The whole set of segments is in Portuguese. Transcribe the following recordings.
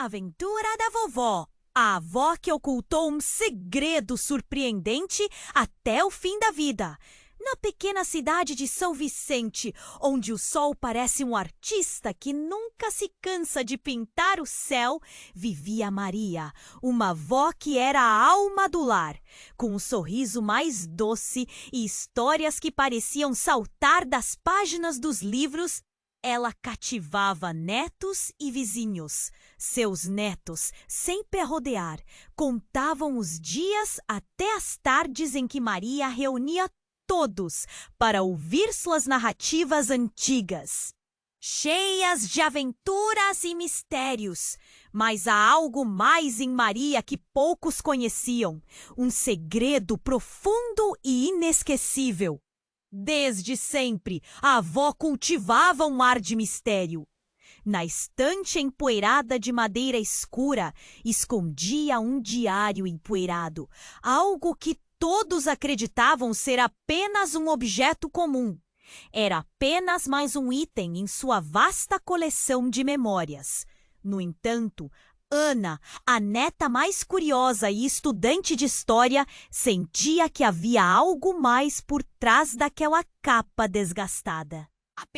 Aventura da Vovó. A avó que ocultou um segredo surpreendente até o fim da vida. Na pequena cidade de São Vicente, onde o sol parece um artista que nunca se cansa de pintar o céu, vivia Maria, uma avó que era a alma do lar, com um sorriso mais doce e histórias que pareciam saltar das páginas dos livros. Ela cativava netos e vizinhos. Seus netos, sempre a rodear, contavam os dias até as tardes em que Maria reunia todos para ouvir suas narrativas antigas, cheias de aventuras e mistérios. Mas há algo mais em Maria que poucos conheciam, um segredo profundo e inesquecível. Desde sempre, a avó cultivava um ar de mistério. Na estante empoeirada de madeira escura, escondia um diário empoeirado, algo que todos acreditavam ser apenas um objeto comum. Era apenas mais um item em sua vasta coleção de memórias. No entanto, Ana, a neta mais curiosa e estudante de história, sentia que havia algo mais por trás daquela capa desgastada.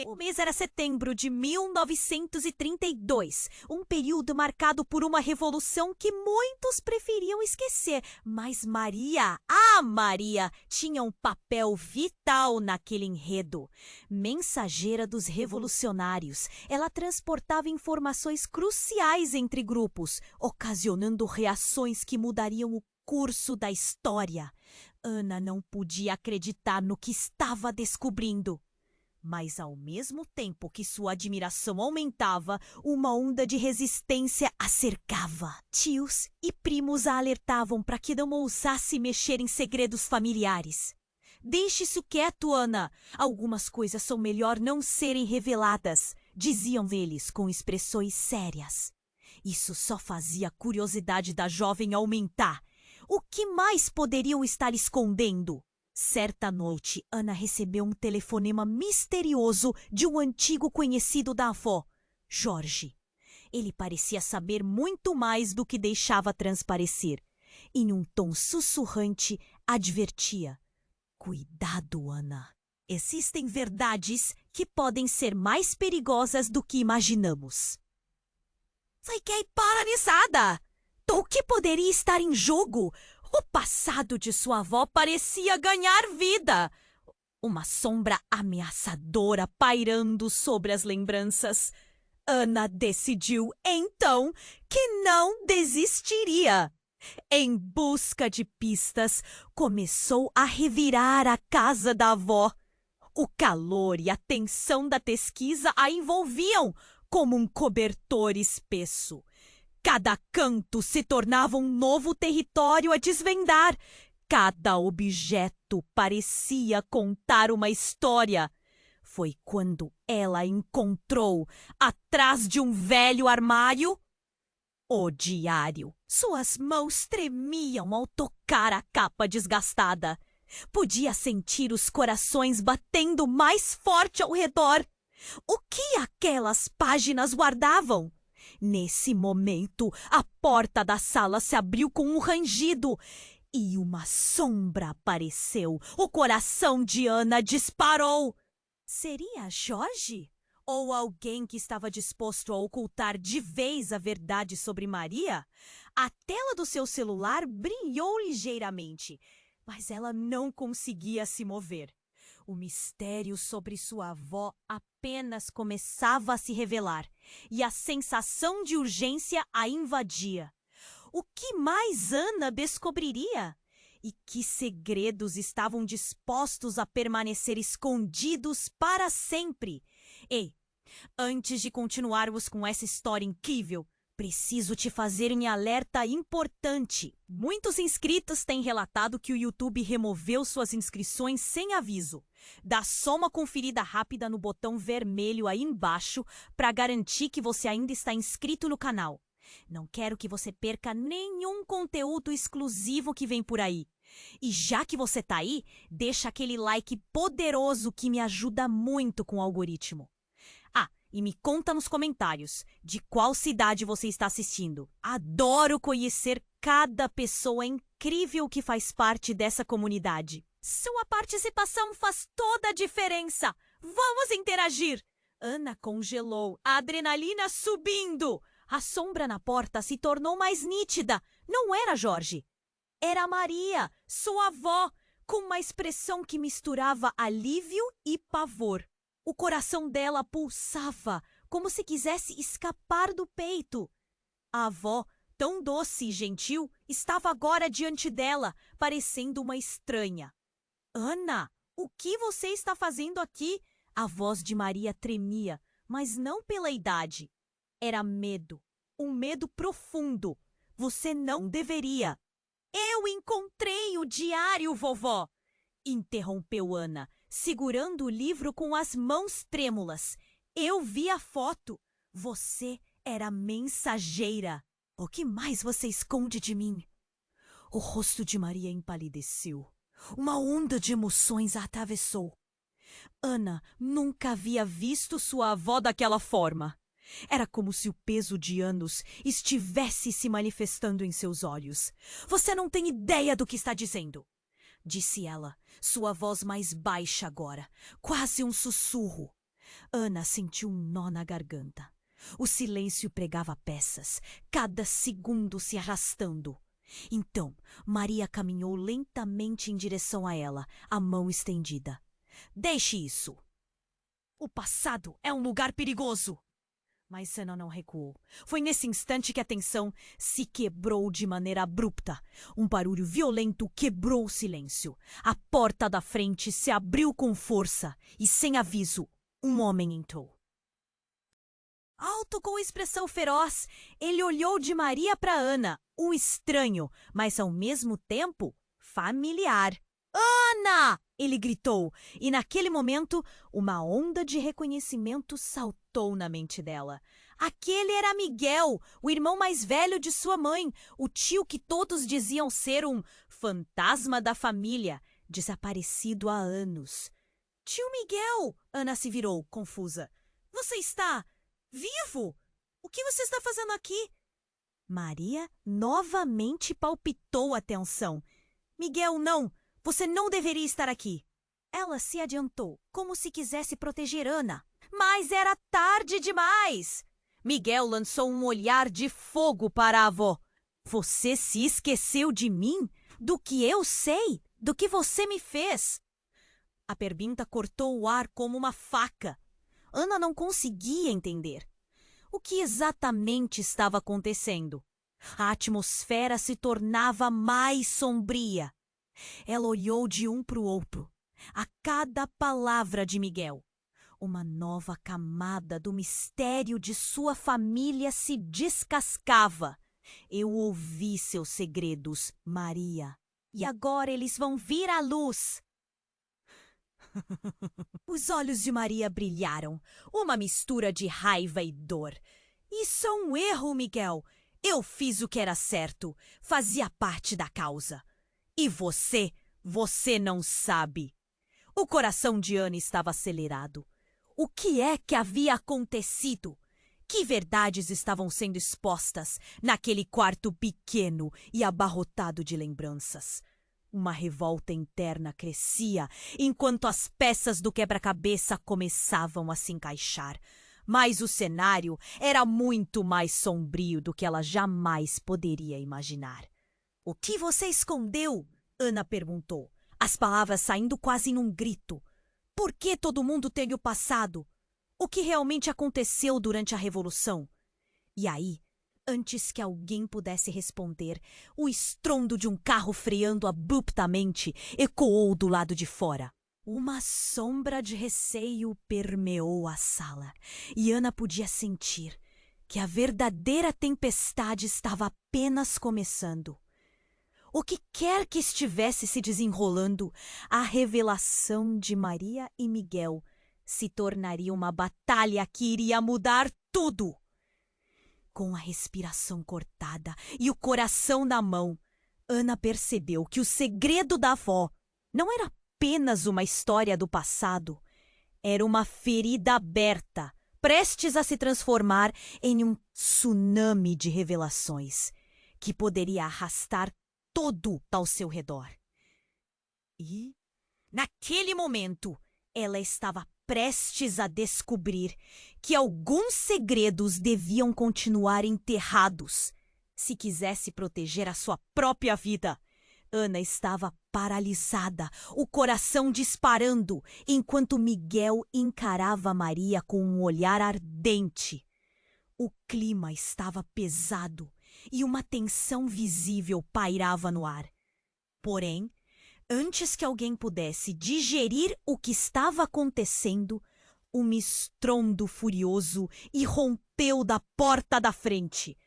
O mês era setembro de 1932, um período marcado por uma revolução que muitos preferiam esquecer. Mas Maria, Maria, tinha um papel vital naquele enredo. Mensageira dos revolucionários, ela transportava informações cruciais entre grupos, ocasionando reações que mudariam o curso da história. Ana não podia acreditar no que estava descobrindo. Mas, ao mesmo tempo que sua admiração aumentava, uma onda de resistência a cercava. Tios e primos a alertavam para que não ousasse mexer em segredos familiares. Deixe isso quieto, Ana. Algumas coisas são melhor não serem reveladas, diziam eles com expressões sérias. Isso só fazia a curiosidade da jovem aumentar. O que mais poderiam estar escondendo? Certa noite, Ana recebeu um telefonema misterioso de um antigo conhecido da avó, Jorge. Ele parecia saber muito mais do que deixava transparecer. Em um tom sussurrante, advertia: "Cuidado, Ana. Existem verdades que podem ser mais perigosas do que imaginamos." Fiquei paralisada! O que poderia estar em jogo? O passado de sua avó parecia ganhar vida. Uma sombra ameaçadora pairando sobre as lembranças. Ana decidiu, então, que não desistiria. Em busca de pistas, começou a revirar a casa da avó. O calor e a tensão da pesquisa a envolviam como um cobertor espesso. Cada canto se tornava um novo território a desvendar. Cada objeto parecia contar uma história. Foi quando ela encontrou, atrás de um velho armário, o diário. Suas mãos tremiam ao tocar a capa desgastada. Podia sentir os corações batendo mais forte ao redor. O que aquelas páginas guardavam? Nesse momento, a porta da sala se abriu com um rangido e uma sombra apareceu. O coração de Ana disparou. Seria Jorge? Ou alguém que estava disposto a ocultar de vez a verdade sobre Maria? A tela do seu celular brilhou ligeiramente, mas ela não conseguia se mover. O mistério sobre sua avó apenas começava a se revelar, e a sensação de urgência a invadia. O que mais Ana descobriria? E que segredos estavam dispostos a permanecer escondidos para sempre? Ei, antes de continuarmos com essa história incrível, preciso te fazer um alerta importante. Muitos inscritos têm relatado que o YouTube removeu suas inscrições sem aviso. Dá só uma conferida rápida no botão vermelho aí embaixo para garantir que você ainda está inscrito no canal. Não quero que você perca nenhum conteúdo exclusivo que vem por aí. E já que você tá aí, deixa aquele like poderoso que me ajuda muito com o algoritmo. E me conta nos comentários de qual cidade você está assistindo. Adoro conhecer cada pessoa incrível que faz parte dessa comunidade. Sua participação faz toda a diferença. Vamos interagir! Ana congelou, a adrenalina subindo. A sombra na porta se tornou mais nítida. Não era Jorge. Era Maria, sua avó, com uma expressão que misturava alívio e pavor. O coração dela pulsava, como se quisesse escapar do peito. A avó, tão doce e gentil, estava agora diante dela, parecendo uma estranha. Ana, o que você está fazendo aqui? A voz de Maria tremia, mas não pela idade. Era medo, um medo profundo. Você não deveria. Eu encontrei o diário, vovó! Interrompeu Ana, segurando o livro com as mãos trêmulas. Eu vi a foto. Você era mensageira. O que mais você esconde de mim? O rosto de Maria empalideceu. Uma onda de emoções a atravessou. Ana nunca havia visto sua avó daquela forma. Era como se o peso de anos estivesse se manifestando em seus olhos. Você não tem ideia do que está dizendo, disse ela, sua voz mais baixa agora, quase um sussurro. Ana sentiu um nó na garganta. O silêncio pregava peças, cada segundo se arrastando. Então, Maria caminhou lentamente em direção a ela, a mão estendida. Deixe isso. O passado é um lugar perigoso. Mas Ana não recuou. Foi nesse instante que a tensão se quebrou de maneira abrupta. Um barulho violento quebrou o silêncio. A porta da frente se abriu com força e, sem aviso, um homem entrou. Alto com expressão feroz, ele olhou de Maria para Ana, um estranho, mas ao mesmo tempo familiar. Ana! Ele gritou, e naquele momento uma onda de reconhecimento saltou na mente dela. Aquele era Miguel, o irmão mais velho de sua mãe, o tio que todos diziam ser um fantasma da família, desaparecido há anos. Tio Miguel! Ana se virou, confusa. Você está vivo? O que você está fazendo aqui? Maria novamente palpitou a tensão. Miguel, não! Você não deveria estar aqui. Ela se adiantou, como se quisesse proteger Ana. Mas era tarde demais. Miguel lançou um olhar de fogo para a avó. Você se esqueceu de mim? Do que eu sei? Do que você me fez? A pergunta cortou o ar como uma faca. Ana não conseguia entender. O que exatamente estava acontecendo? A atmosfera se tornava mais sombria. Ela olhou de um para o outro, a cada palavra de Miguel. Uma nova camada do mistério de sua família se descascava. Eu ouvi seus segredos, Maria. E agora eles vão vir à luz. Os olhos de Maria brilharam, uma mistura de raiva e dor. Isso é um erro, Miguel. Eu fiz o que era certo. Fazia parte da causa. E você não sabe. O coração de Ana estava acelerado. O que é que havia acontecido? Que verdades estavam sendo expostas naquele quarto pequeno e abarrotado de lembranças? Uma revolta interna crescia enquanto as peças do quebra-cabeça começavam a se encaixar. Mas o cenário era muito mais sombrio do que ela jamais poderia imaginar. O que você escondeu? Ana perguntou, as palavras saindo quase num grito. Por que todo mundo tem o passado? O que realmente aconteceu durante a Revolução? E aí, antes que alguém pudesse responder, o estrondo de um carro freando abruptamente ecoou do lado de fora. Uma sombra de receio permeou a sala, e Ana podia sentir que a verdadeira tempestade estava apenas começando. O que quer que estivesse se desenrolando, a revelação de Maria e Miguel se tornaria uma batalha que iria mudar tudo. Com a respiração cortada e o coração na mão, Ana percebeu que o segredo da avó não era apenas uma história do passado, era uma ferida aberta prestes a se transformar em um tsunami de revelações que poderia arrastar todo ao seu redor. E, naquele momento, ela estava prestes a descobrir que alguns segredos deviam continuar enterrados se quisesse proteger a sua própria vida. Ana estava paralisada, o coração disparando, enquanto Miguel encarava Maria com um olhar ardente. O clima estava pesado e uma tensão visível pairava no ar. Porém, antes que alguém pudesse digerir o que estava acontecendo, um estrondo furioso irrompeu da porta da frente.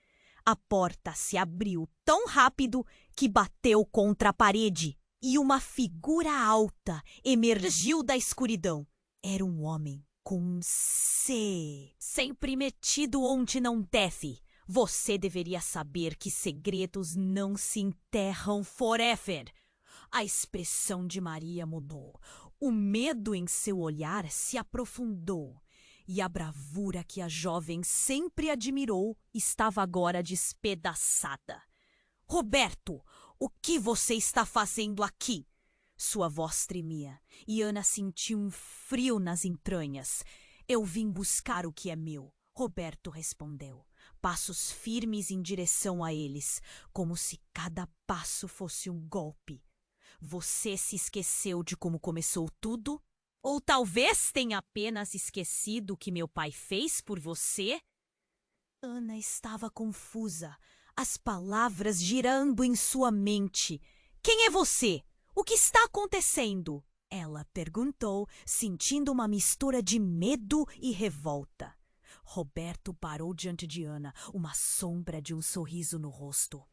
A porta se abriu tão rápido que bateu contra a parede e uma figura alta emergiu da escuridão. Era um homem com um C sempre metido onde não deve. Você deveria saber que segredos não se enterram forever. A expressão de Maria mudou. O medo em seu olhar se aprofundou. E a bravura que a jovem sempre admirou estava agora despedaçada. Roberto, o que você está fazendo aqui? Sua voz tremia e Ana sentiu um frio nas entranhas. Eu vim buscar o que é meu, Roberto respondeu. Passos firmes em direção a eles, como se cada passo fosse um golpe. Você se esqueceu de como começou tudo? Ou talvez tenha apenas esquecido o que meu pai fez por você? Ana estava confusa, as palavras girando em sua mente. Quem é você? O que está acontecendo? Ela perguntou, sentindo uma mistura de medo e revolta. Roberto parou diante de Ana, uma sombra de um sorriso no rosto.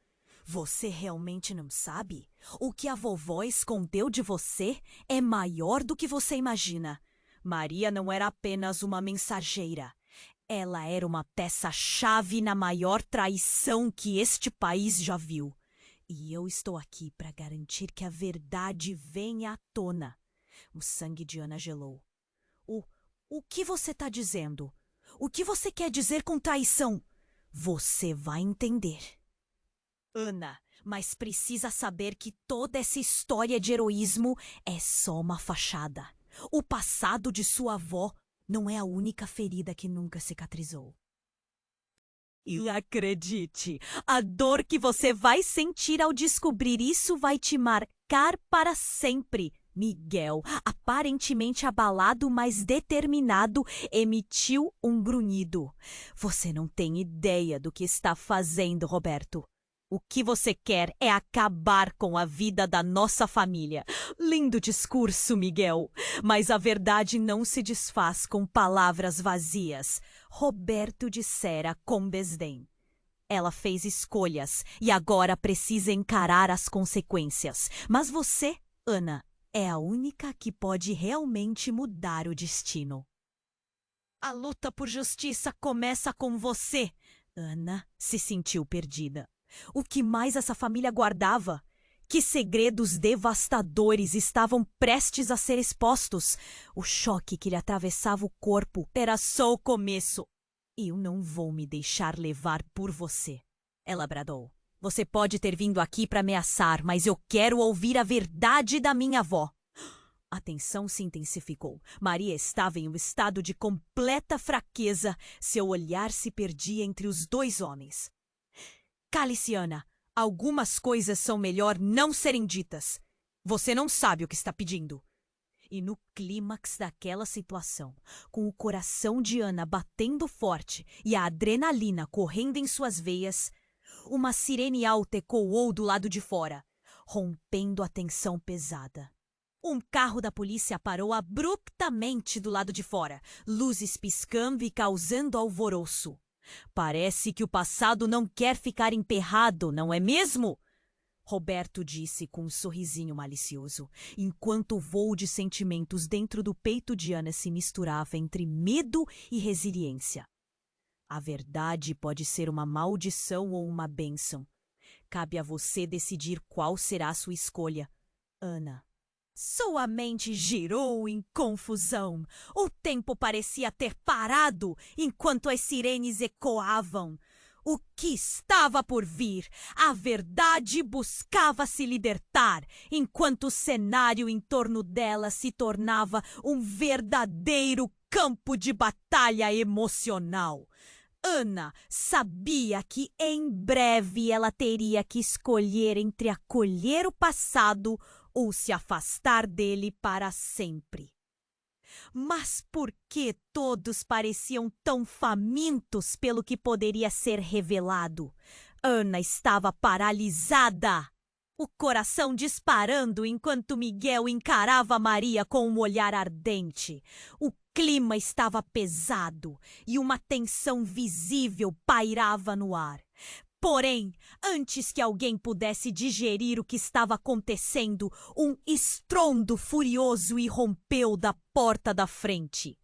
Você realmente não sabe? O que a vovó escondeu de você é maior do que você imagina. Maria não era apenas uma mensageira. Ela era uma peça-chave na maior traição que este país já viu. E eu estou aqui para garantir que a verdade venha à tona. O sangue de Ana gelou. O que você está dizendo? O que você quer dizer com traição? Você vai entender. Ana, mas precisa saber que toda essa história de heroísmo é só uma fachada. O passado de sua avó não é a única ferida que nunca cicatrizou. E acredite, a dor que você vai sentir ao descobrir isso vai te marcar para sempre. Miguel, aparentemente abalado, mas determinado, emitiu um grunhido. Você não tem ideia do que está fazendo, Roberto. O que você quer é acabar com a vida da nossa família. Lindo discurso, Miguel. Mas a verdade não se desfaz com palavras vazias. Roberto dissera com desdém. Ela fez escolhas e agora precisa encarar as consequências. Mas você, Ana, é a única que pode realmente mudar o destino. A luta por justiça começa com você. Ana se sentiu perdida. O que mais essa família guardava? Que segredos devastadores estavam prestes a ser expostos? O choque que lhe atravessava o corpo era só o começo. Eu não vou me deixar levar por você. Ela bradou. Você pode ter vindo aqui para ameaçar, mas eu quero ouvir a verdade da minha avó. A tensão se intensificou. Maria estava em um estado de completa fraqueza. Seu olhar se perdia entre os dois homens. Cale-se, Ana. Algumas coisas são melhor não serem ditas. Você não sabe o que está pedindo. E no clímax daquela situação, com o coração de Ana batendo forte e a adrenalina correndo em suas veias, uma sirene alta ecoou do lado de fora, rompendo a tensão pesada. Um carro da polícia parou abruptamente do lado de fora, luzes piscando e causando alvoroço. Parece que o passado não quer ficar emperrado, não é mesmo? Roberto disse com um sorrisinho malicioso, enquanto o voo de sentimentos dentro do peito de Ana se misturava entre medo e resiliência. A verdade pode ser uma maldição ou uma bênção. Cabe a você decidir qual será a sua escolha. Ana, Sua mente girou em confusão. O tempo parecia ter parado enquanto as sirenes ecoavam. O que estava por vir? A verdade buscava se libertar, enquanto o cenário em torno dela se tornava um verdadeiro campo de batalha emocional. Ana sabia que em breve ela teria que escolher entre acolher o passado ou se afastar dele para sempre. Mas por que todos pareciam tão famintos pelo que poderia ser revelado? Ana estava paralisada, o coração disparando enquanto Miguel encarava Maria com um olhar ardente. O clima estava pesado e uma tensão visível pairava no ar. Porém, antes que alguém pudesse digerir o que estava acontecendo, um estrondo furioso irrompeu da porta da frente.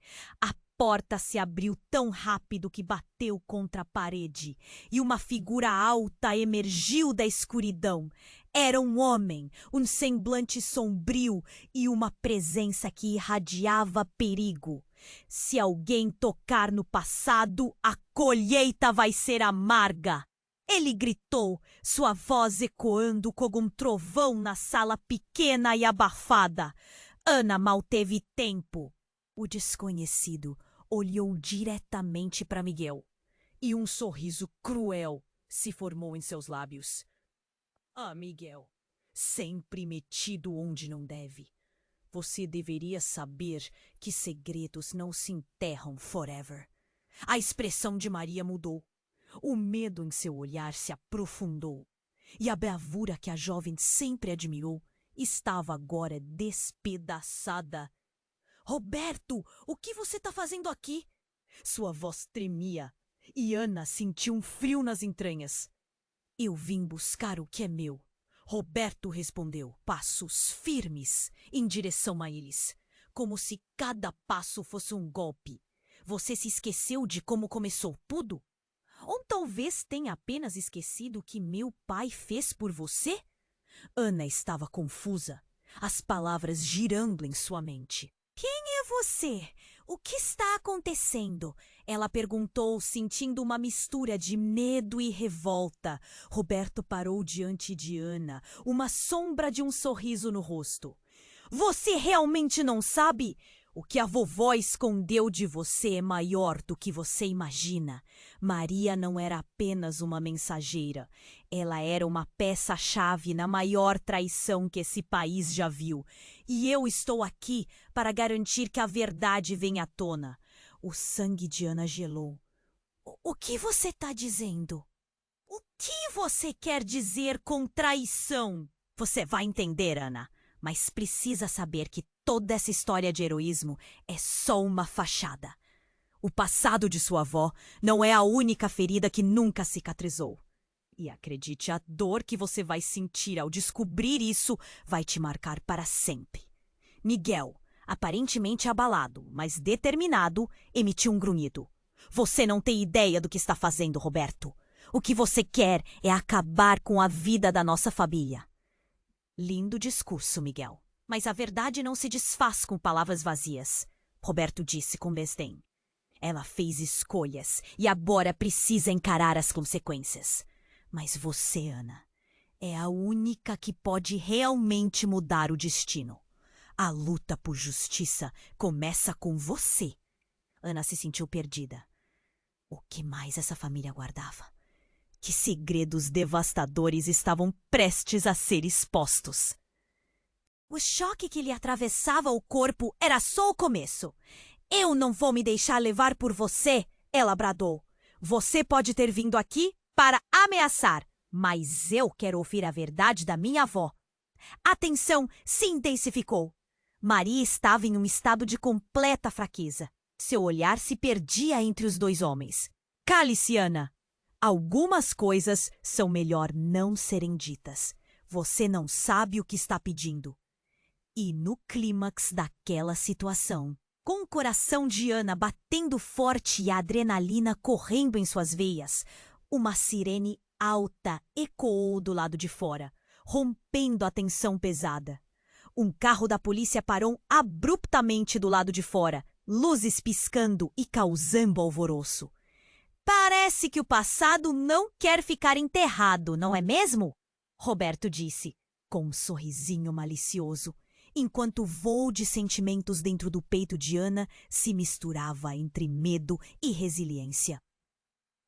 A porta se abriu tão rápido que bateu contra a parede, e uma figura alta emergiu da escuridão. Era um homem, um semblante sombrio e uma presença que irradiava perigo. Se alguém tocar no passado, a colheita vai ser amarga. Ele gritou, sua voz ecoando como um trovão na sala pequena e abafada. Ana mal teve tempo. O desconhecido olhou diretamente para Miguel, e um sorriso cruel se formou em seus lábios. Ah, Miguel, sempre metido onde não deve. Você deveria saber que segredos não se enterram forever. A expressão de Maria mudou. O medo em seu olhar se aprofundou, e a bravura que a jovem sempre admirou estava agora despedaçada. Roberto, o que você está fazendo aqui? Sua voz tremia, e Ana sentiu um frio nas entranhas. Eu vim buscar o que é meu. Roberto respondeu, passos firmes em direção a eles, como se cada passo fosse um golpe. Você se esqueceu de como começou tudo? Ou talvez tenha apenas esquecido o que meu pai fez por você? Ana estava confusa, as palavras girando em sua mente. Quem é você? O que está acontecendo? Ela perguntou, sentindo uma mistura de medo e revolta. Roberto parou diante de Ana, uma sombra de um sorriso no rosto. Você realmente não sabe? O que a vovó escondeu de você é maior do que você imagina. Maria não era apenas uma mensageira. Ela era uma peça-chave na maior traição que esse país já viu. E eu estou aqui para garantir que a verdade venha à tona. O sangue de Ana gelou. O que você está dizendo? O que você quer dizer com traição? Você vai entender, Ana. Mas precisa saber que toda essa história de heroísmo é só uma fachada. O passado de sua avó não é a única ferida que nunca cicatrizou. E acredite, a dor que você vai sentir ao descobrir isso vai te marcar para sempre. Miguel, aparentemente abalado, mas determinado, emitiu um grunhido. Você não tem ideia do que está fazendo, Roberto. O que você quer é acabar com a vida da nossa família. Lindo discurso, Miguel. Mas a verdade não se desfaz com palavras vazias, Roberto disse com desdém. Ela fez escolhas e agora precisa encarar as consequências. Mas você, Ana, é a única que pode realmente mudar o destino. A luta por justiça começa com você. Ana se sentiu perdida. O que mais essa família guardava? Que segredos devastadores estavam prestes a ser expostos. O choque que lhe atravessava o corpo era só o começo. Eu não vou me deixar levar por você, ela bradou. Você pode ter vindo aqui para ameaçar, mas eu quero ouvir a verdade da minha avó. A tensão se intensificou. Maria estava em um estado de completa fraqueza. Seu olhar se perdia entre os dois homens. Cale-se, Ana. Algumas coisas são melhor não serem ditas. Você não sabe o que está pedindo. E no clímax daquela situação, com o coração de Ana batendo forte e a adrenalina correndo em suas veias, uma sirene alta ecoou do lado de fora, rompendo a tensão pesada. Um carro da polícia parou abruptamente do lado de fora, luzes piscando e causando alvoroço. Parece que o passado não quer ficar enterrado, não é mesmo? Roberto disse, com um sorrisinho malicioso, enquanto o voo de sentimentos dentro do peito de Ana se misturava entre medo e resiliência.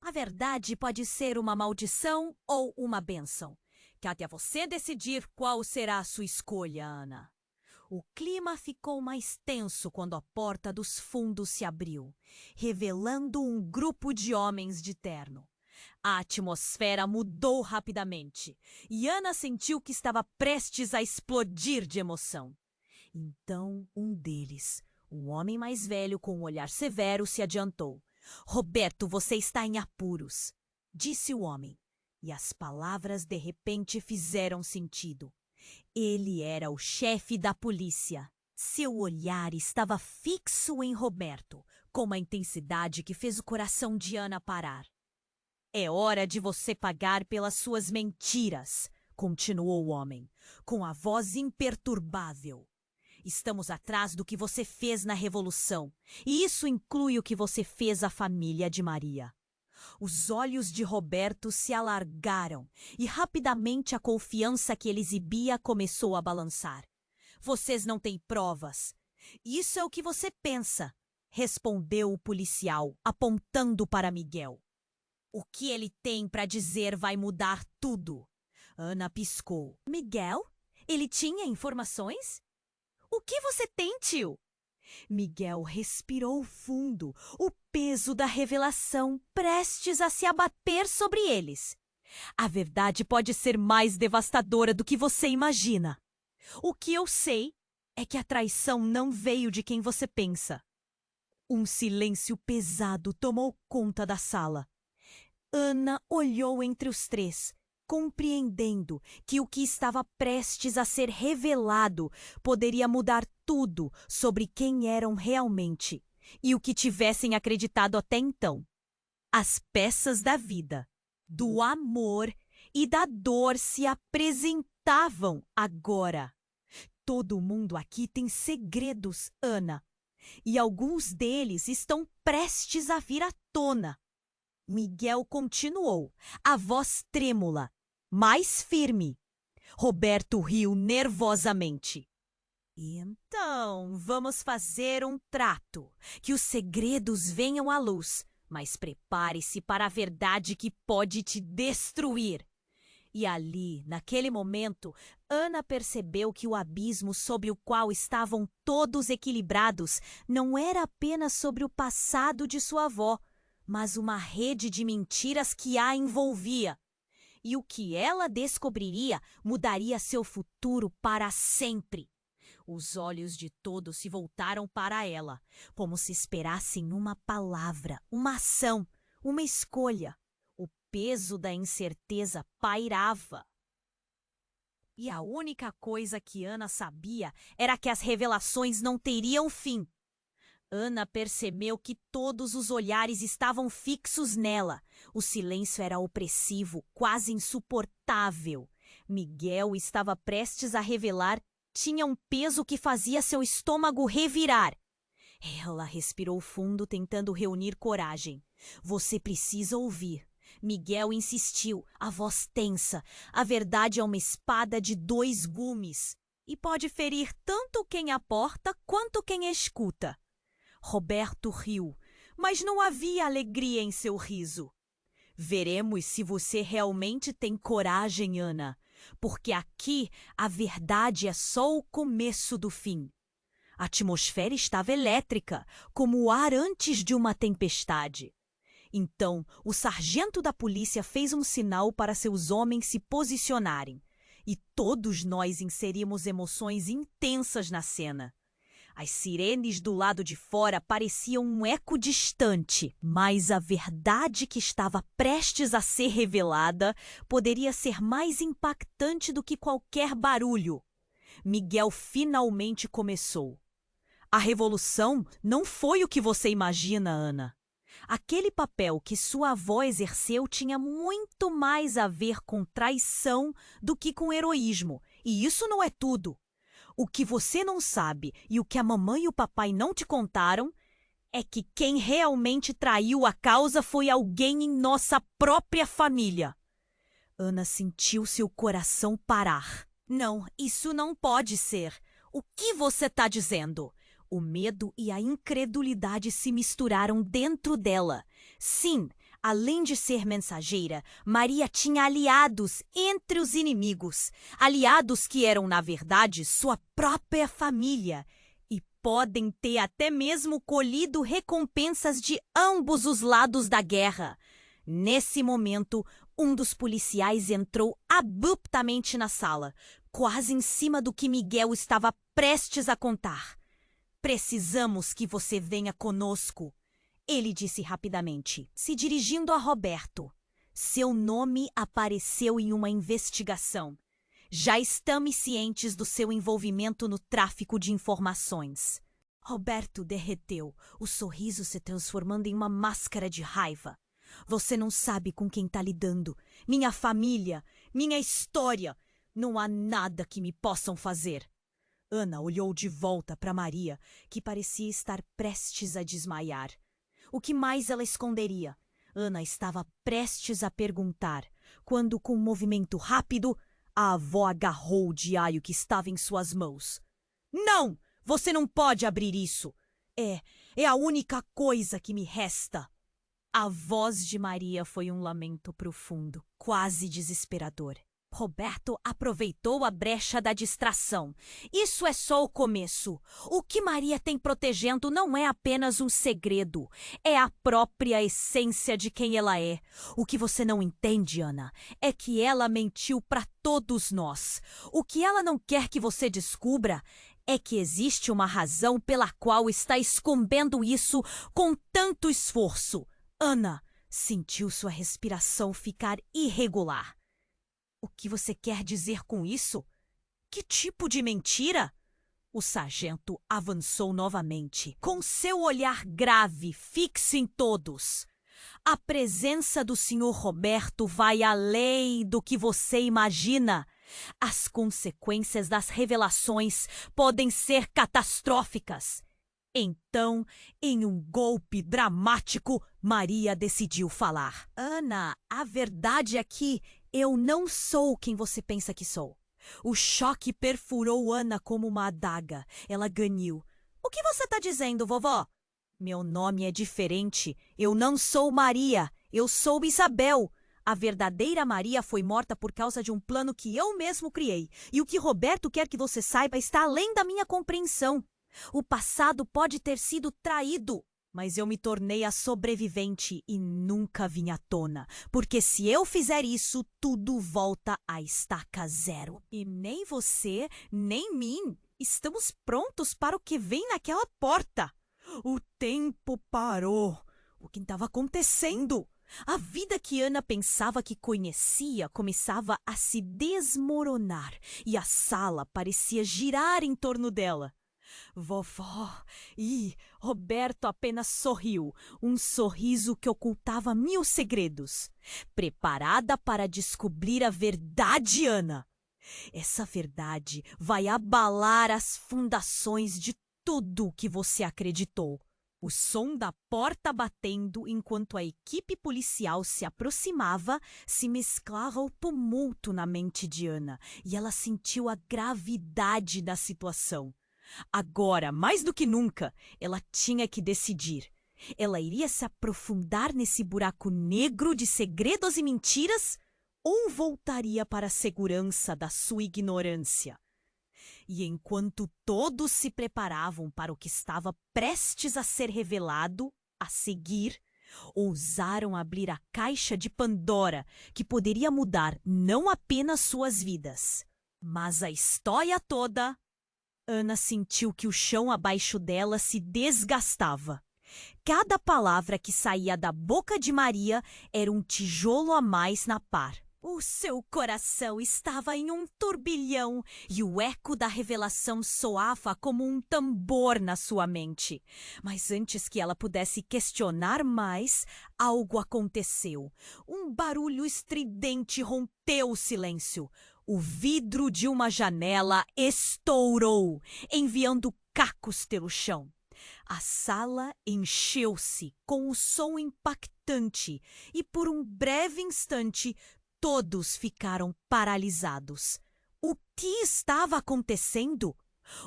A verdade pode ser uma maldição ou uma bênção. Cabe a você decidir qual será a sua escolha, Ana. O clima ficou mais tenso quando a porta dos fundos se abriu, revelando um grupo de homens de terno. A atmosfera mudou rapidamente e Ana sentiu que estava prestes a explodir de emoção. Então, um deles, um homem mais velho com um olhar severo, se adiantou. Roberto, você está em apuros, disse o homem, e as palavras de repente fizeram sentido. Ele era o chefe da polícia. Seu olhar estava fixo em Roberto, com uma intensidade que fez o coração de Ana parar. É hora de você pagar pelas suas mentiras, continuou o homem, com a voz imperturbável. Estamos atrás do que você fez na Revolução, e isso inclui o que você fez à família de Maria. Os olhos de Roberto se alargaram e rapidamente a confiança que ele exibia começou a balançar. Vocês não têm provas. Isso é o que você pensa, respondeu o policial, apontando para Miguel. O que ele tem para dizer vai mudar tudo. Ana piscou. Miguel? Ele tinha informações? O que você tem, tio? Miguel respirou fundo, o peso da revelação prestes a se abater sobre eles. A verdade pode ser mais devastadora do que você imagina. O que eu sei é que a traição não veio de quem você pensa. Um silêncio pesado tomou conta da sala. Ana olhou entre os três, compreendendo que o que estava prestes a ser revelado poderia mudar tudo sobre quem eram realmente e o que tivessem acreditado até então. As peças da vida, do amor e da dor se apresentavam agora. Todo mundo aqui tem segredos, Ana, e alguns deles estão prestes a vir à tona. Miguel continuou, a voz trêmula, mais firme. Roberto riu nervosamente. Então, vamos fazer um trato, que os segredos venham à luz, mas prepare-se para a verdade que pode te destruir. E ali, naquele momento, Ana percebeu que o abismo sob o qual estavam todos equilibrados não era apenas sobre o passado de sua avó, mas uma rede de mentiras que a envolvia. E o que ela descobriria mudaria seu futuro para sempre. Os olhos de todos se voltaram para ela, como se esperassem uma palavra, uma ação, uma escolha. O peso da incerteza pairava. E a única coisa que Ana sabia era que as revelações não teriam fim. Ana percebeu que todos os olhares estavam fixos nela. O silêncio era opressivo, quase insuportável. Miguel estava prestes a revelar, tinha um peso que fazia seu estômago revirar. Ela respirou fundo, tentando reunir coragem. Você precisa ouvir. Miguel insistiu, a voz tensa. A verdade é uma espada de 2 gumes e pode ferir tanto quem a porta quanto quem a escuta. Roberto riu, mas não havia alegria em seu riso. Veremos se você realmente tem coragem, Ana, porque aqui a verdade é só o começo do fim. A atmosfera estava elétrica, como o ar antes de uma tempestade. Então, o sargento da polícia fez um sinal para seus homens se posicionarem, e todos nós inserimos emoções intensas na cena. As sirenes do lado de fora pareciam um eco distante, mas a verdade que estava prestes a ser revelada poderia ser mais impactante do que qualquer barulho. Miguel finalmente começou. A revolução não foi o que você imagina, Ana. Aquele papel que sua avó exerceu tinha muito mais a ver com traição do que com heroísmo, e isso não é tudo. O que você não sabe e o que a mamãe e o papai não te contaram é que quem realmente traiu a causa foi alguém em nossa própria família. Ana sentiu seu coração parar. Não, isso não pode ser. O que você está dizendo? O medo e a incredulidade se misturaram dentro dela. Sim, além de ser mensageira, Maria tinha aliados entre os inimigos. Aliados que eram, na verdade, sua própria família. E podem ter até mesmo colhido recompensas de ambos os lados da guerra. Nesse momento, um dos policiais entrou abruptamente na sala, quase em cima do que Miguel estava prestes a contar. Precisamos que você venha conosco, ele disse rapidamente, se dirigindo a Roberto. Seu nome apareceu em uma investigação. Já estamos cientes do seu envolvimento no tráfico de informações. Roberto derreteu, o sorriso se transformando em uma máscara de raiva. Você não sabe com quem está lidando. Minha família, minha história. Não há nada que me possam fazer. Ana olhou de volta para Maria, que parecia estar prestes a desmaiar. O que mais ela esconderia? Ana estava prestes a perguntar, quando, com um movimento rápido, a avó agarrou o diário que estava em suas mãos. Não! Você não pode abrir isso! É a única coisa que me resta! A voz de Maria foi um lamento profundo, quase desesperador. Roberto aproveitou a brecha da distração. Isso é só o começo. O que Maria tem protegendo não é apenas um segredo. É a própria essência de quem ela é. O que você não entende, Ana, é que ela mentiu para todos nós. O que ela não quer que você descubra é que existe uma razão pela qual está escondendo isso com tanto esforço. Ana sentiu sua respiração ficar irregular. O que você quer dizer com isso? Que tipo de mentira? O sargento avançou novamente, com seu olhar grave fixo em todos. A presença do Sr. Roberto vai além do que você imagina. As consequências das revelações podem ser catastróficas. Então, em um golpe dramático, Maria decidiu falar. Ana, a verdade é que eu não sou quem você pensa que sou. O choque perfurou Ana como uma adaga. Ela ganhou. O que você está dizendo, vovó? Meu nome é diferente. Eu não sou Maria. Eu sou Isabel. A verdadeira Maria foi morta por causa de um plano que eu mesmo criei. E o que Roberto quer que você saiba está além da minha compreensão. O passado pode ter sido traído, mas eu me tornei a sobrevivente e nunca vim à tona, porque se eu fizer isso, tudo volta à estaca zero. E nem você, nem mim, estamos prontos para o que vem naquela porta. O tempo parou. O que estava acontecendo? A vida que Ana pensava que conhecia começava a se desmoronar e a sala parecia girar em torno dela. Vovó! E Roberto apenas sorriu, um sorriso que ocultava 1000 segredos. Preparada para descobrir a verdade, Ana? Essa verdade vai abalar as fundações de tudo o que você acreditou. O som da porta batendo enquanto a equipe policial se aproximava se mesclava ao tumulto na mente de Ana e ela sentiu a gravidade da situação. Agora, mais do que nunca, ela tinha que decidir. Ela iria se aprofundar nesse buraco negro de segredos e mentiras ou voltaria para a segurança da sua ignorância? E enquanto todos se preparavam para o que estava prestes a ser revelado, a seguir, ousaram abrir a caixa de Pandora, que poderia mudar não apenas suas vidas, mas a história toda. Ana sentiu que o chão abaixo dela se desgastava. Cada palavra que saía da boca de Maria era um tijolo a mais na par. O seu coração estava em um turbilhão e o eco da revelação soava como um tambor na sua mente. Mas antes que ela pudesse questionar mais, algo aconteceu. Um barulho estridente rompeu o silêncio. O vidro de uma janela estourou, enviando cacos pelo chão. A sala encheu-se com um som impactante e, por um breve instante, todos ficaram paralisados. O que estava acontecendo?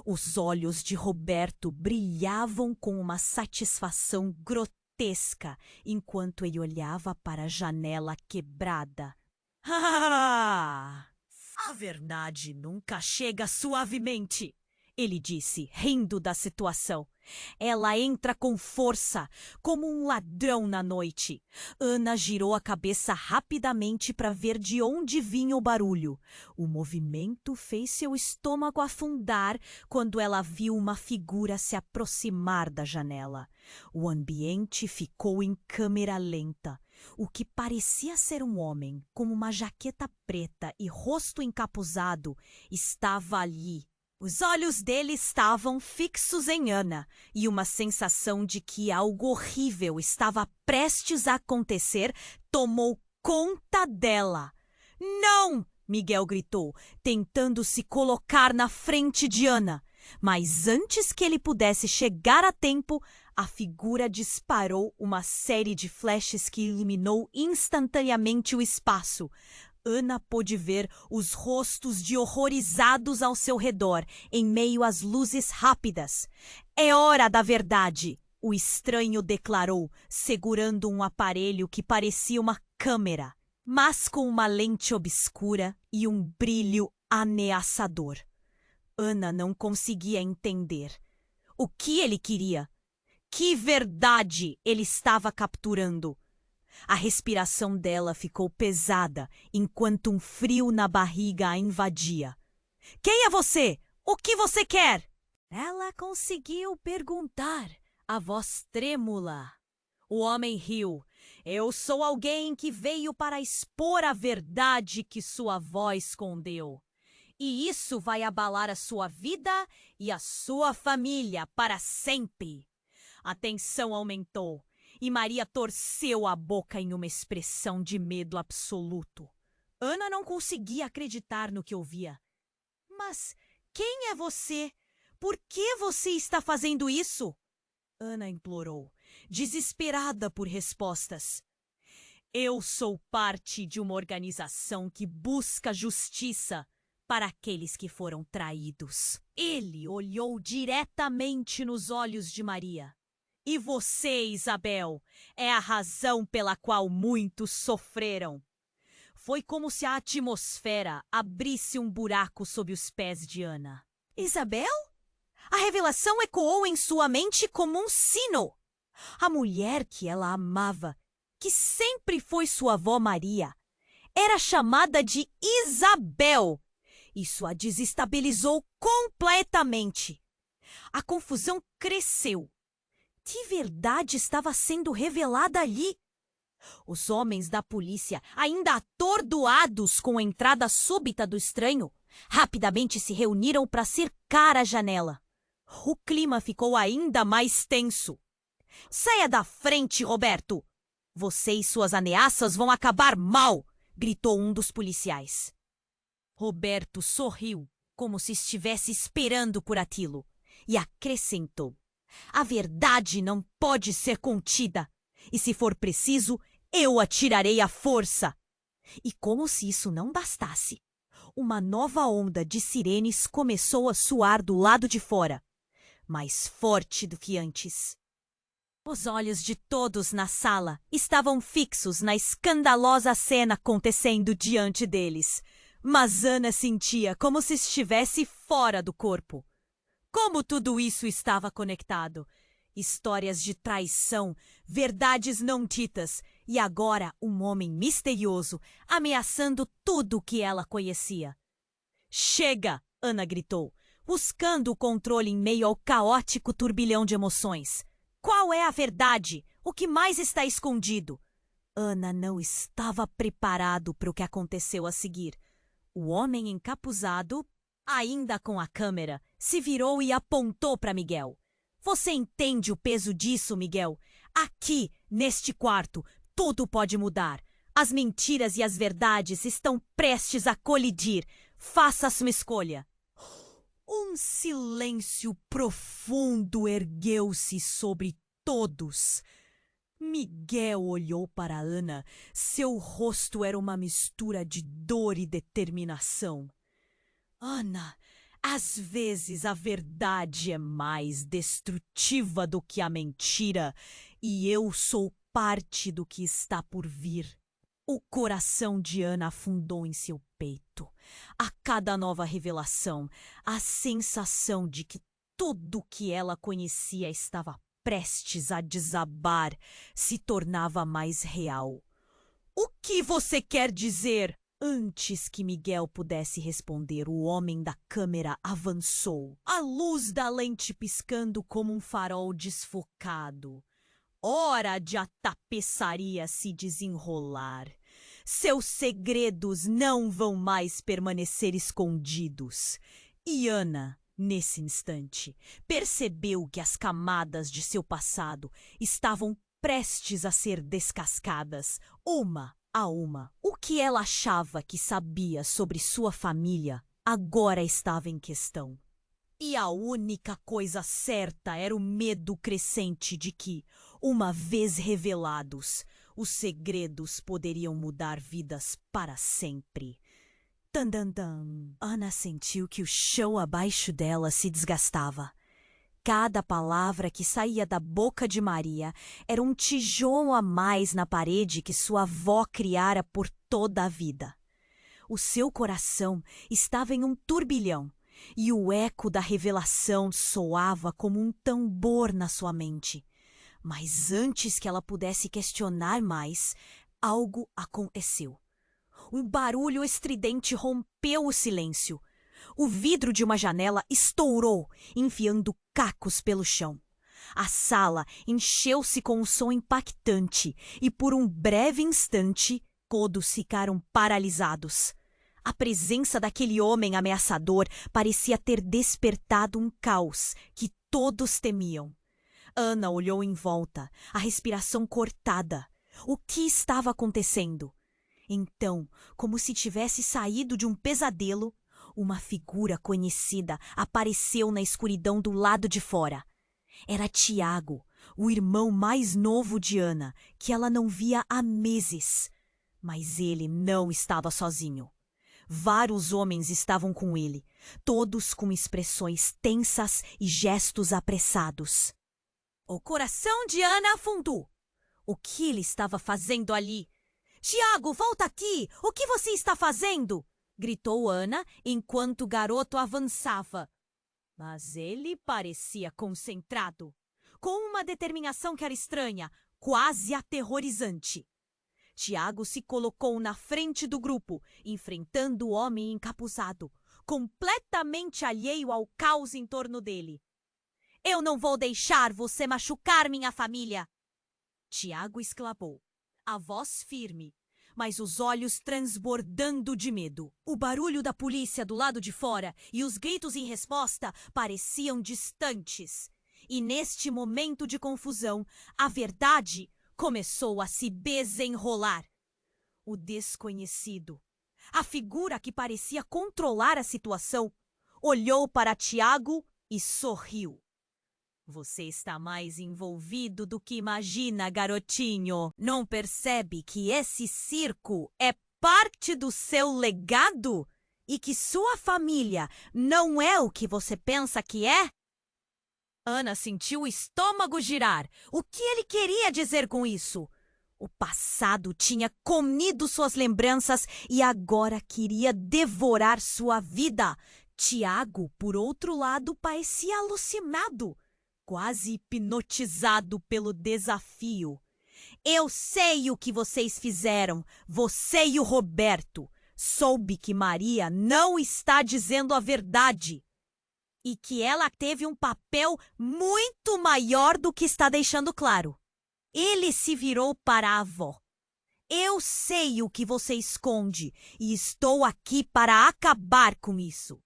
Os olhos de Roberto brilhavam com uma satisfação grotesca enquanto ele olhava para a janela quebrada. A verdade nunca chega suavemente, ele disse, rindo da situação. Ela entra com força, como um ladrão na noite. Ana girou a cabeça rapidamente para ver de onde vinha o barulho. O movimento fez seu estômago afundar quando ela viu uma figura se aproximar da janela. O ambiente ficou em câmera lenta. O que parecia ser um homem, com uma jaqueta preta e rosto encapuzado, estava ali. Os olhos dele estavam fixos em Ana, e uma sensação de que algo horrível estava prestes a acontecer tomou conta dela. Não! Miguel gritou, tentando se colocar na frente de Ana. Mas antes que ele pudesse chegar a tempo, a figura disparou uma série de flashes que iluminou instantaneamente o espaço. Ana pôde ver os rostos de horrorizados ao seu redor, em meio às luzes rápidas. É hora da verdade, o estranho declarou, segurando um aparelho que parecia uma câmera, mas com uma lente obscura e um brilho ameaçador. Ana não conseguia entender. O que ele queria? Que verdade ele estava capturando? A respiração dela ficou pesada, enquanto um frio na barriga a invadia. — Quem é você? O que você quer? Ela conseguiu perguntar, a voz trêmula. O homem riu. — Eu sou alguém que veio para expor a verdade que sua avó escondeu. E isso vai abalar a sua vida e a sua família para sempre. A tensão aumentou. E Maria torceu a boca em uma expressão de medo absoluto. Ana não conseguia acreditar no que ouvia. — Mas quem é você? Por que você está fazendo isso? Ana implorou, desesperada por respostas. — Eu sou parte de uma organização que busca justiça para aqueles que foram traídos. Ele olhou diretamente nos olhos de Maria. E você, Isabel, é a razão pela qual muitos sofreram. Foi como se a atmosfera abrisse um buraco sob os pés de Ana. Isabel? A revelação ecoou em sua mente como um sino. A mulher que ela amava, que sempre foi sua avó Maria, era chamada de Isabel. Isso a desestabilizou completamente. A confusão cresceu. Que verdade estava sendo revelada ali? Os homens da polícia, ainda atordoados com a entrada súbita do estranho, rapidamente se reuniram para cercar a janela. O clima ficou ainda mais tenso. — Saia da frente, Roberto! Você e suas ameaças vão acabar mal! Gritou um dos policiais. Roberto sorriu, como se estivesse esperando por aquilo, e acrescentou: a verdade não pode ser contida, e se for preciso, eu atirarei à força. E como se isso não bastasse, uma nova onda de sirenes começou a soar do lado de fora, mais forte do que antes. Os olhos de todos na sala estavam fixos na escandalosa cena acontecendo diante deles, mas Ana sentia como se estivesse fora do corpo. Como tudo isso estava conectado? Histórias de traição, verdades não ditas e agora um homem misterioso ameaçando tudo o que ela conhecia. — Chega! Ana gritou, buscando o controle em meio ao caótico turbilhão de emoções. Qual é a verdade? O que mais está escondido? Ana não estava preparado para o que aconteceu a seguir. O homem encapuzado, ainda com a câmera, se virou e apontou para Miguel. — Você entende o peso disso, Miguel? Aqui, neste quarto, tudo pode mudar. As mentiras e as verdades estão prestes a colidir. Faça sua escolha. Um silêncio profundo ergueu-se sobre todos. Miguel olhou para Ana. Seu rosto era uma mistura de dor e determinação. Ana, às vezes a verdade é mais destrutiva do que a mentira, e eu sou parte do que está por vir. O coração de Ana afundou em seu peito. A cada nova revelação, a sensação de que tudo que ela conhecia estava prestes a desabar se tornava mais real. O que você quer dizer? Antes que Miguel pudesse responder, o homem da câmera avançou, a luz da lente piscando como um farol desfocado. Hora de a tapeçaria se desenrolar. Seus segredos não vão mais permanecer escondidos. E Ana, nesse instante, percebeu que as camadas de seu passado estavam prestes a ser descascadas, uma a uma. O que ela achava que sabia sobre sua família agora estava em questão. E a única coisa certa era o medo crescente de que, uma vez revelados, os segredos poderiam mudar vidas para sempre. Tandandam. Ana sentiu que o chão abaixo dela se desgastava. Cada palavra que saía da boca de Maria era um tijolo a mais na parede que sua avó criara por toda a vida. O seu coração estava em um turbilhão, e o eco da revelação soava como um tambor na sua mente. Mas antes que ela pudesse questionar mais, algo aconteceu. Um barulho estridente rompeu o silêncio. O vidro de uma janela estourou, enfiando cacos pelo chão. A sala encheu-se com um som impactante e, por um breve instante, todos ficaram paralisados. A presença daquele homem ameaçador parecia ter despertado um caos que todos temiam. Ana olhou em volta, a respiração cortada. O que estava acontecendo? Então, como se tivesse saído de um pesadelo, uma figura conhecida apareceu na escuridão do lado de fora. Era Tiago, o irmão mais novo de Ana, que ela não via há meses. Mas ele não estava sozinho. Vários homens estavam com ele, todos com expressões tensas e gestos apressados. O coração de Ana afundou. O que ele estava fazendo ali? Tiago, volta aqui! O que você está fazendo? Gritou Ana enquanto o garoto avançava. Mas ele parecia concentrado, com uma determinação que era estranha, quase aterrorizante. Tiago se colocou na frente do grupo, enfrentando o homem encapuzado, completamente alheio ao caos em torno dele. Eu não vou deixar você machucar minha família! Tiago exclamou, a voz firme, mas os olhos transbordando de medo. O barulho da polícia do lado de fora e os gritos em resposta pareciam distantes. E neste momento de confusão, a verdade começou a se desenrolar. O desconhecido, a figura que parecia controlar a situação, olhou para Tiago e sorriu. Você está mais envolvido do que imagina, garotinho. Não percebe que esse circo é parte do seu legado? E que sua família não é o que você pensa que é? Ana sentiu o estômago girar. O que ele queria dizer com isso? O passado tinha comido suas lembranças e agora queria devorar sua vida. Tiago, por outro lado, parecia alucinado, quase hipnotizado pelo desafio. Eu sei o que vocês fizeram, você e o Roberto. Soube que Maria não está dizendo a verdade e que ela teve um papel muito maior do que está deixando claro. Ele se virou para a avó. Eu sei o que você esconde e estou aqui para acabar com isso.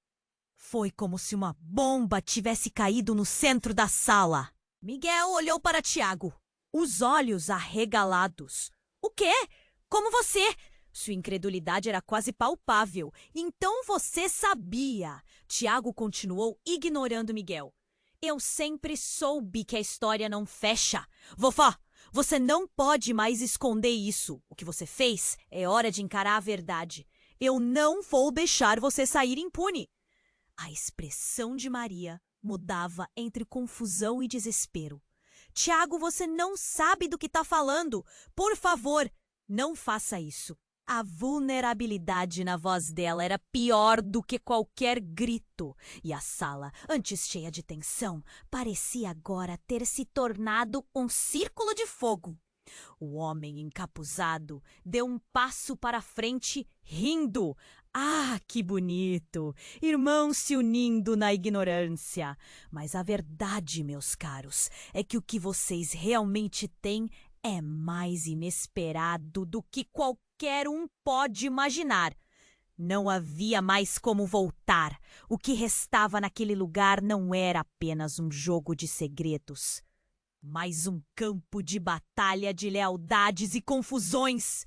Foi como se uma bomba tivesse caído no centro da sala. Miguel olhou para Tiago, os olhos arregalados. O quê? Como você? Sua incredulidade era quase palpável. Então você sabia. Tiago continuou ignorando Miguel. Eu sempre soube que a história não fecha. Vovó, você não pode mais esconder isso. O que você fez é hora de encarar a verdade. Eu não vou deixar você sair impune. A expressão de Maria mudava entre confusão e desespero. Tiago, você não sabe do que está falando. Por favor, não faça isso. A vulnerabilidade na voz dela era pior do que qualquer grito. E a sala, antes cheia de tensão, parecia agora ter se tornado um círculo de fogo. O homem encapuzado deu um passo para a frente, rindo. Ah, que bonito! Irmãos se unindo na ignorância. Mas a verdade, meus caros, é que o que vocês realmente têm é mais inesperado do que qualquer um pode imaginar. Não havia mais como voltar. O que restava naquele lugar não era apenas um jogo de segredos, mas um campo de batalha de lealdades e confusões.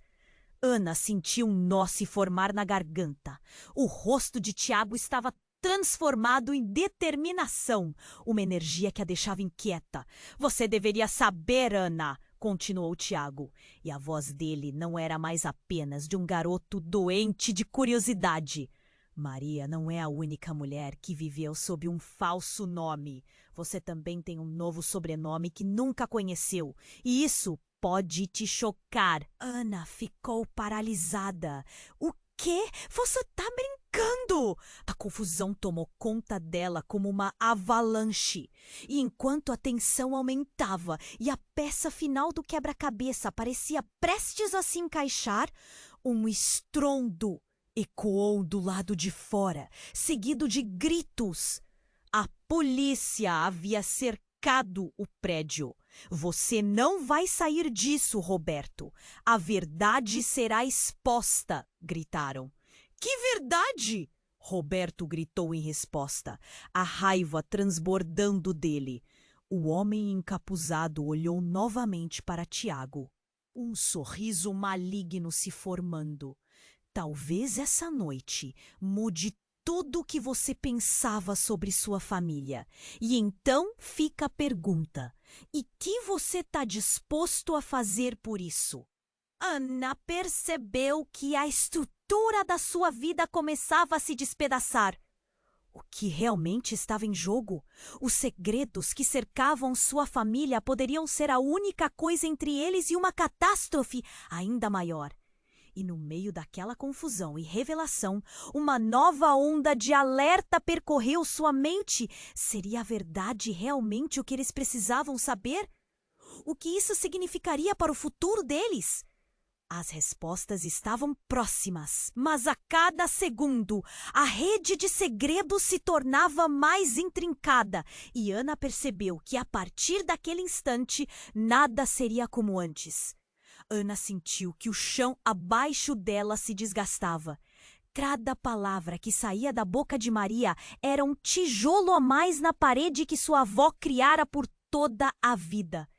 Ana sentiu um nó se formar na garganta. O rosto de Tiago estava transformado em determinação, uma energia que a deixava inquieta. Você deveria saber, Ana, continuou Tiago, e a voz dele não era mais apenas de um garoto doente de curiosidade. Maria não é a única mulher que viveu sob um falso nome. Você também tem um novo sobrenome que nunca conheceu, e isso pode te chocar. Ana ficou paralisada. O quê? Você tá brincando? A confusão tomou conta dela como uma avalanche. E enquanto a tensão aumentava e a peça final do quebra-cabeça parecia prestes a se encaixar, um estrondo ecoou do lado de fora, seguido de gritos. A polícia havia cercado o prédio. Você não vai sair disso, Roberto. A verdade será exposta, gritaram. Que verdade? Roberto gritou em resposta, a raiva transbordando dele. O homem encapuzado olhou novamente para Tiago, um sorriso maligno se formando. Talvez essa noite mude tudo o que você pensava sobre sua família. E então fica a pergunta: e que você está disposto a fazer por isso? Ana percebeu que a estrutura da sua vida começava a se despedaçar. O que realmente estava em jogo? Os segredos que cercavam sua família poderiam ser a única coisa entre eles e uma catástrofe ainda maior. E no meio daquela confusão e revelação, uma nova onda de alerta percorreu sua mente. Seria a verdade realmente o que eles precisavam saber? O que isso significaria para o futuro deles? As respostas estavam próximas, mas a cada segundo, a rede de segredos se tornava mais intrincada e Ana percebeu que a partir daquele instante, nada seria como antes. Ana sentiu que o chão abaixo dela se desgastava. Cada palavra que saía da boca de Maria era um tijolo a mais na parede que sua avó criara por toda a vida.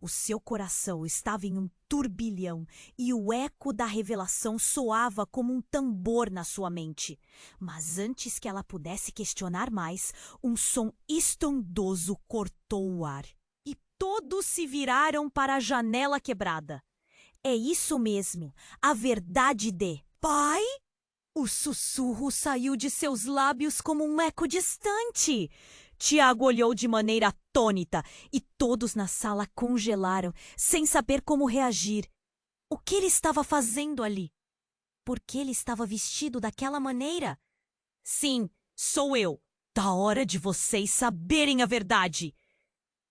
O seu coração estava em um turbilhão e o eco da revelação soava como um tambor na sua mente. Mas antes que ela pudesse questionar mais, um som estrondoso cortou o ar. E todos se viraram para a janela quebrada. É isso mesmo, a verdade de... Pai? O sussurro saiu de seus lábios como um eco distante. Tiago olhou de maneira atônita e todos na sala congelaram, sem saber como reagir. O que ele estava fazendo ali? Por que ele estava vestido daquela maneira? Sim, sou eu. Tá hora de vocês saberem a verdade.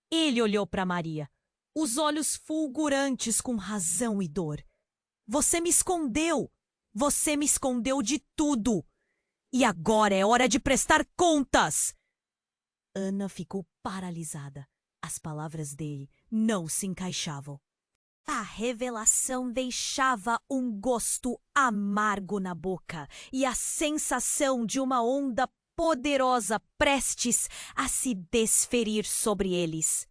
Ele olhou para Maria, os olhos fulgurantes com razão e dor. Você me escondeu. Você me escondeu de tudo. E agora é hora de prestar contas. Ana ficou paralisada. As palavras dele não se encaixavam. A revelação deixava um gosto amargo na boca e a sensação de uma onda poderosa prestes a se desferir sobre eles.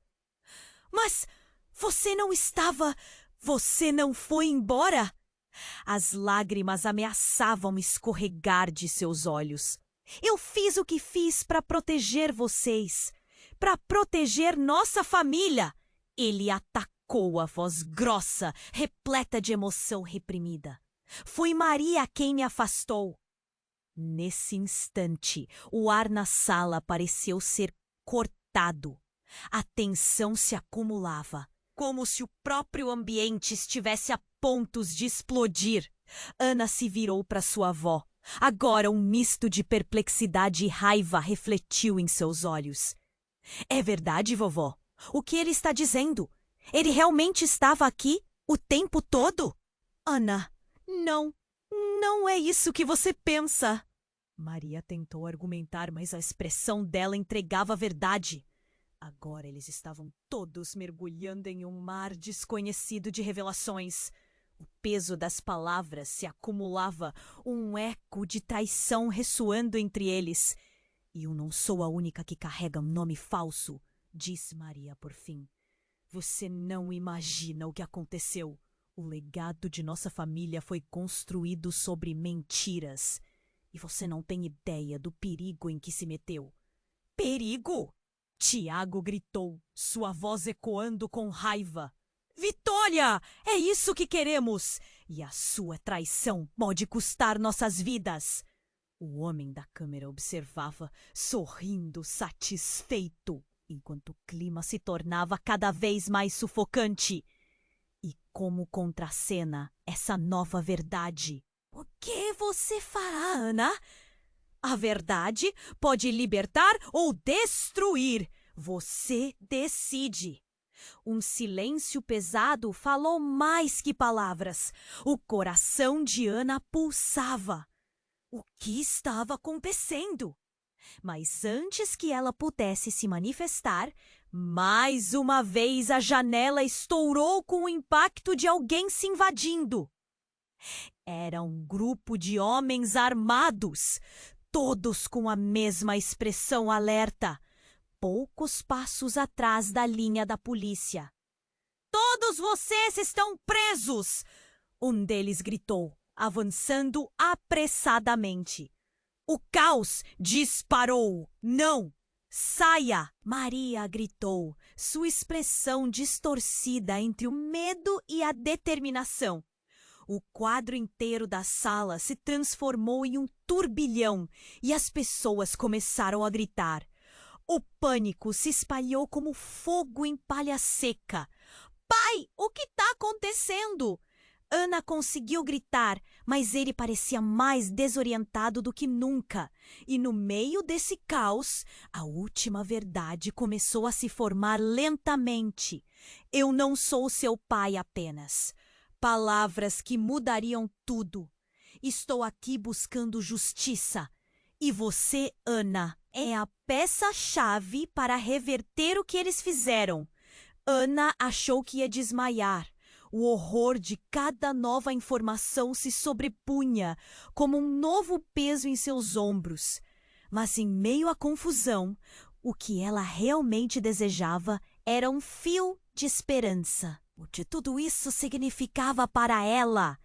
Mas você não estava... Você não foi embora? As lágrimas ameaçavam escorregar de seus olhos. Eu fiz o que fiz para proteger vocês, para proteger nossa família. Ele atacou a voz grossa, repleta de emoção reprimida. Foi Maria quem me afastou. Nesse instante, o ar na sala pareceu ser cortado. A tensão se acumulava, como se o próprio ambiente estivesse a pontos de explodir. Ana se virou para sua avó. Agora um misto de perplexidade e raiva refletiu em seus olhos. É verdade, vovó? O que ele está dizendo? Ele realmente estava aqui o tempo todo? Ana, não é isso que você pensa. Maria tentou argumentar, mas a expressão dela entregava a verdade. Agora eles estavam todos mergulhando em um mar desconhecido de revelações. O peso das palavras se acumulava, um eco de traição ressoando entre eles. E eu não sou a única que carrega um nome falso, disse Maria por fim. Você não imagina o que aconteceu. O legado de nossa família foi construído sobre mentiras. E você não tem ideia do perigo em que se meteu. Perigo? Tiago gritou, sua voz ecoando com raiva. Vitória! É isso que queremos! E a sua traição pode custar nossas vidas! O homem da câmera observava, sorrindo satisfeito, enquanto o clima se tornava cada vez mais sufocante. E como contracena essa nova verdade? O que você fará, Ana? A verdade pode libertar ou destruir. Você decide. Um silêncio pesado falou mais que palavras. O coração de Ana pulsava. O que estava acontecendo? Mas antes que ela pudesse se manifestar, mais uma vez a janela estourou com o impacto de alguém se invadindo. Era um grupo de homens armados, todos com a mesma expressão alerta, poucos passos atrás da linha da polícia. Todos vocês estão presos! Um deles gritou, avançando apressadamente. O caos disparou. Não! Saia! Maria gritou, sua expressão distorcida entre o medo e a determinação. O quadro inteiro da sala se transformou em um turbilhão e as pessoas começaram a gritar. O pânico se espalhou como fogo em palha seca. Pai, o que está acontecendo? Ana conseguiu gritar, mas ele parecia mais desorientado do que nunca. E no meio desse caos, a última verdade começou a se formar lentamente. Eu não sou seu pai apenas. Palavras que mudariam tudo. Estou aqui buscando justiça. E você, Ana, é a peça-chave para reverter o que eles fizeram. Ana achou que ia desmaiar. O horror de cada nova informação se sobrepunha como um novo peso em seus ombros. Mas em meio à confusão, o que ela realmente desejava era um fio de esperança. O que tudo isso significava para ela?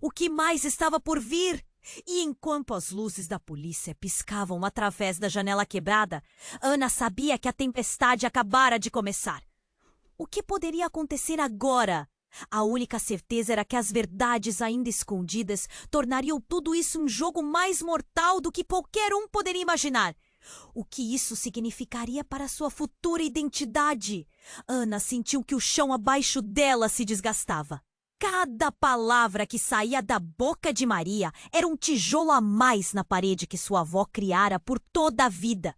O que mais estava por vir? E enquanto as luzes da polícia piscavam através da janela quebrada, Ana sabia que a tempestade acabara de começar. O que poderia acontecer agora? A única certeza era que as verdades ainda escondidas tornariam tudo isso um jogo mais mortal do que qualquer um poderia imaginar. O que isso significaria para sua futura identidade? Ana sentiu que o chão abaixo dela se desgastava. Cada palavra que saía da boca de Maria era um tijolo a mais na parede que sua avó criara por toda a vida.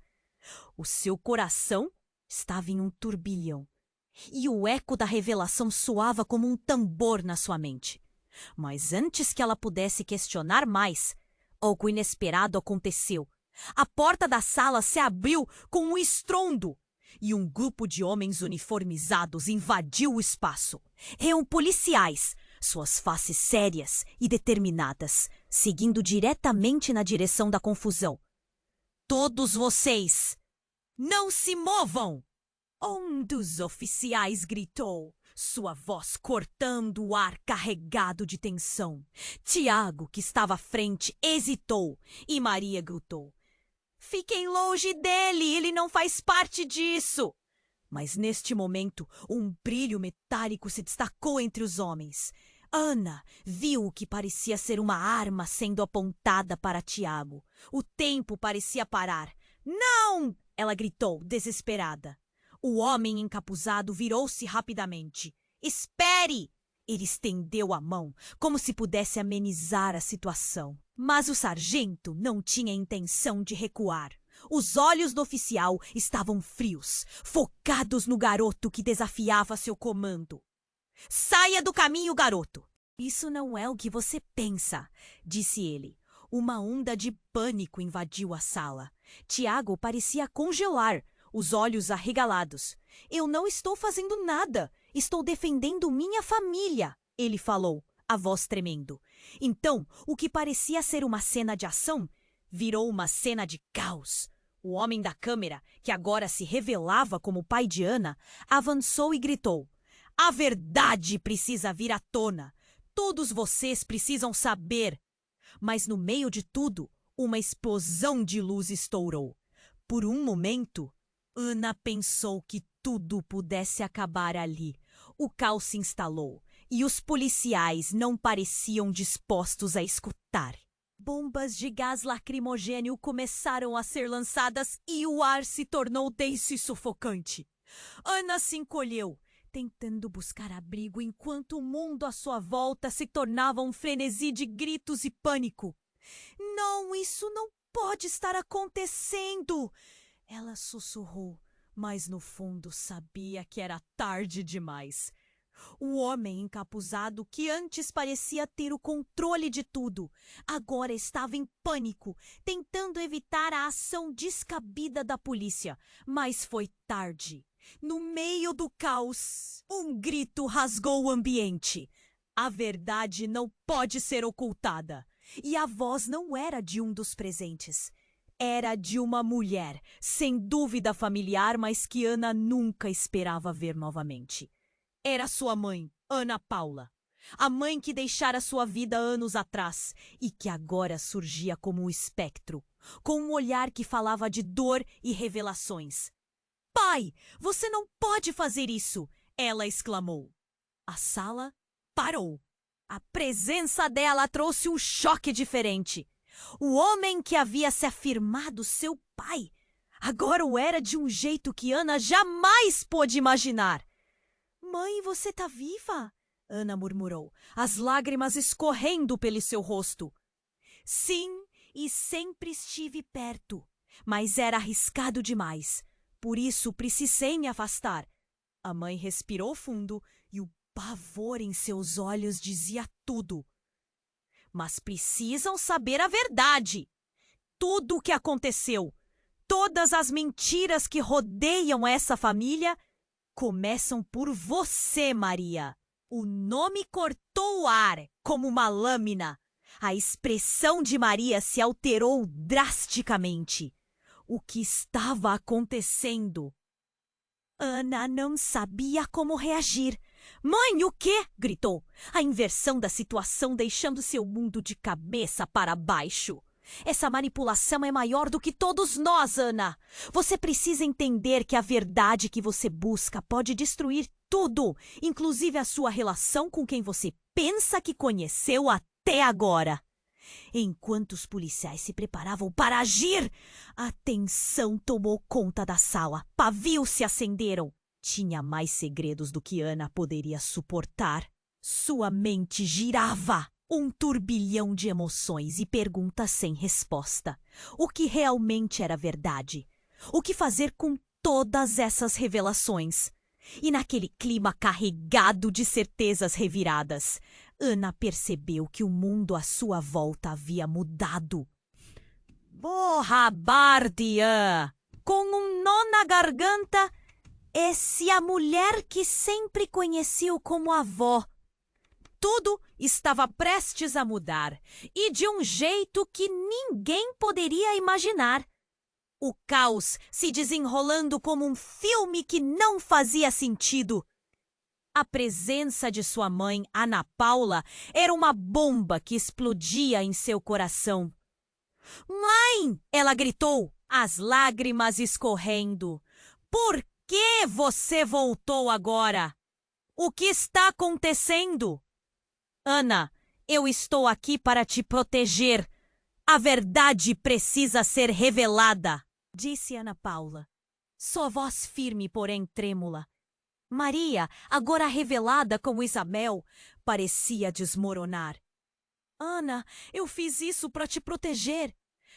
O seu coração estava em um turbilhão. E o eco da revelação soava como um tambor na sua mente. Mas antes que ela pudesse questionar mais, algo inesperado aconteceu. A porta da sala se abriu com um estrondo e um grupo de homens uniformizados invadiu o espaço. Eram policiais, suas faces sérias e determinadas, seguindo diretamente na direção da confusão. Todos vocês, não se movam! Um dos oficiais gritou, sua voz cortando o ar carregado de tensão. Tiago, que estava à frente, hesitou e Maria gritou: "Fiquem longe dele, ele não faz parte disso!" Mas neste momento, um brilho metálico se destacou entre os homens. Ana viu o que parecia ser uma arma sendo apontada para Tiago. O tempo parecia parar. "Não!" ela gritou, desesperada. O homem encapuzado virou-se rapidamente. "Espere!" Ele estendeu a mão, como se pudesse amenizar a situação. Mas o sargento não tinha intenção de recuar. Os olhos do oficial estavam frios, focados no garoto que desafiava seu comando. "Saia do caminho, garoto!" "Isso não é o que você pensa", disse ele. Uma onda de pânico invadiu a sala. Tiago parecia congelar, os olhos arregalados. "Eu não estou fazendo nada. Estou defendendo minha família", ele falou, a voz tremendo. Então, o que parecia ser uma cena de ação virou uma cena de caos. O homem da câmera, que agora se revelava como o pai de Ana, avançou e gritou: "A verdade precisa vir à tona. Todos vocês precisam saber." Mas no meio de tudo, uma explosão de luz estourou. Por um momento, Ana pensou que tudo pudesse acabar ali. O caos se instalou e os policiais não pareciam dispostos a escutar. Bombas de gás lacrimogêneo começaram a ser lançadas e o ar se tornou denso e sufocante. Ana se encolheu, tentando buscar abrigo enquanto o mundo à sua volta se tornava um frenesi de gritos e pânico. "Não, isso não pode estar acontecendo!" ela sussurrou, mas no fundo sabia que era tarde demais. O homem encapuzado, que antes parecia ter o controle de tudo, agora estava em pânico, tentando evitar a ação descabida da polícia. Mas foi tarde. No meio do caos, um grito rasgou o ambiente. A verdade não pode ser ocultada. E a voz não era de um dos presentes. Era de uma mulher, sem dúvida familiar, mas que Ana nunca esperava ver novamente. Era sua mãe, Ana Paula. A mãe que deixara sua vida anos atrás e que agora surgia como um espectro, com um olhar que falava de dor e revelações. "Pai, você não pode fazer isso!" ela exclamou. A sala parou. A presença dela trouxe um choque diferente. O homem que havia se afirmado seu pai agora o era de um jeito que Ana jamais pôde imaginar. "Mãe, você tá viva?" Ana murmurou, as lágrimas escorrendo pelo seu rosto. "Sim, e sempre estive perto, mas era arriscado demais. Por isso precisei me afastar." A mãe respirou fundo e o pavor em seus olhos dizia tudo. "Mas precisam saber a verdade. Tudo o que aconteceu, todas as mentiras que rodeiam essa família, começam por você, Maria." O nome cortou o ar como uma lâmina. A expressão de Maria se alterou drasticamente. O que estava acontecendo? Ana não sabia como reagir. "Mãe, o quê?" gritou, a inversão da situação deixando seu mundo de cabeça para baixo. "Essa manipulação é maior do que todos nós, Ana. Você precisa entender que a verdade que você busca pode destruir tudo, inclusive a sua relação com quem você pensa que conheceu até agora." Enquanto os policiais se preparavam para agir, a tensão tomou conta da sala. Pavios se acenderam. Tinha mais segredos do que Ana poderia suportar. Sua mente girava. Um turbilhão de emoções e perguntas sem resposta. O que realmente era verdade? O que fazer com todas essas revelações? E naquele clima carregado de certezas reviradas, Ana percebeu que o mundo à sua volta havia mudado. "Porra, Bardia!" Com um nó na garganta, essa a mulher que sempre conheceu como avó. Tudo estava prestes a mudar, e de um jeito que ninguém poderia imaginar. O caos se desenrolando como um filme que não fazia sentido. A presença de sua mãe, Ana Paula, era uma bomba que explodia em seu coração. "Mãe!" ela gritou, as lágrimas escorrendo. "Por que você voltou agora? O que está acontecendo?" "Ana, eu estou aqui para te proteger. A verdade precisa ser revelada", disse Ana Paula. Sua voz firme, porém trêmula. Maria, agora revelada como Isabel, parecia desmoronar. "Ana, eu fiz isso para te proteger.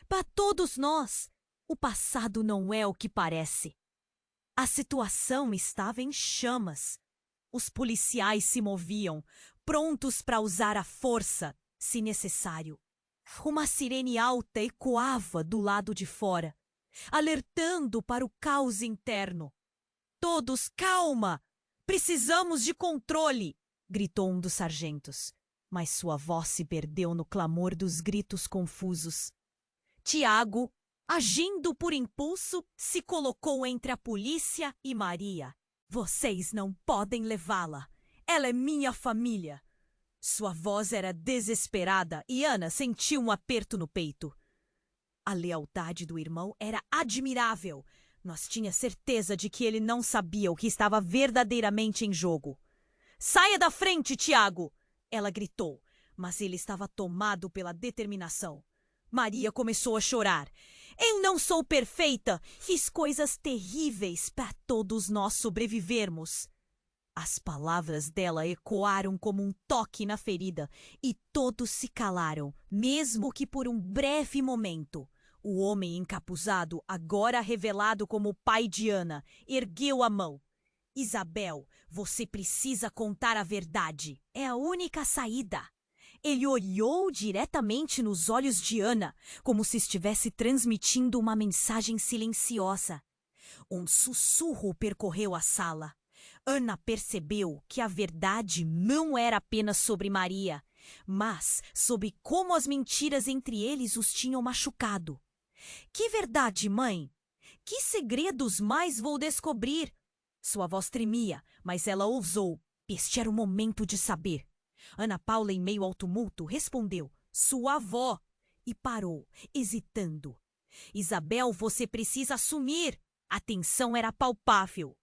Para todos nós. O passado não é o que parece." A situação estava em chamas. Os policiais se moviam, prontos para usar a força, se necessário. Uma sirene alta ecoava do lado de fora, alertando para o caos interno. "Todos, calma! Precisamos de controle!" gritou um dos sargentos. Mas sua voz se perdeu no clamor dos gritos confusos. Tiago, agindo por impulso, se colocou entre a polícia e Maria. "Vocês não podem levá-la. Ela é minha família." Sua voz era desesperada e Ana sentiu um aperto no peito. A lealdade do irmão era admirável, mas tinha certeza de que ele não sabia o que estava verdadeiramente em jogo. "Saia da frente, Tiago!" ela gritou, mas ele estava tomado pela determinação. Maria começou a chorar. "Eu não sou perfeita. Fiz coisas terríveis para todos nós sobrevivermos." As palavras dela ecoaram como um toque na ferida e todos se calaram, mesmo que por um breve momento. O homem encapuzado, agora revelado como o pai de Ana, ergueu a mão. "Isabel, você precisa contar a verdade. É a única saída." Ele olhou diretamente nos olhos de Ana, como se estivesse transmitindo uma mensagem silenciosa. Um sussurro percorreu a sala. Ana percebeu que a verdade não era apenas sobre Maria, mas sobre como as mentiras entre eles os tinham machucado. "Que verdade, mãe? Que segredos mais vou descobrir?" Sua voz tremia, mas ela ousou. Este era o momento de saber. Ana Paula, em meio ao tumulto, respondeu: "Sua avó." E parou, hesitando. "Isabel, você precisa assumir." A tensão era palpável.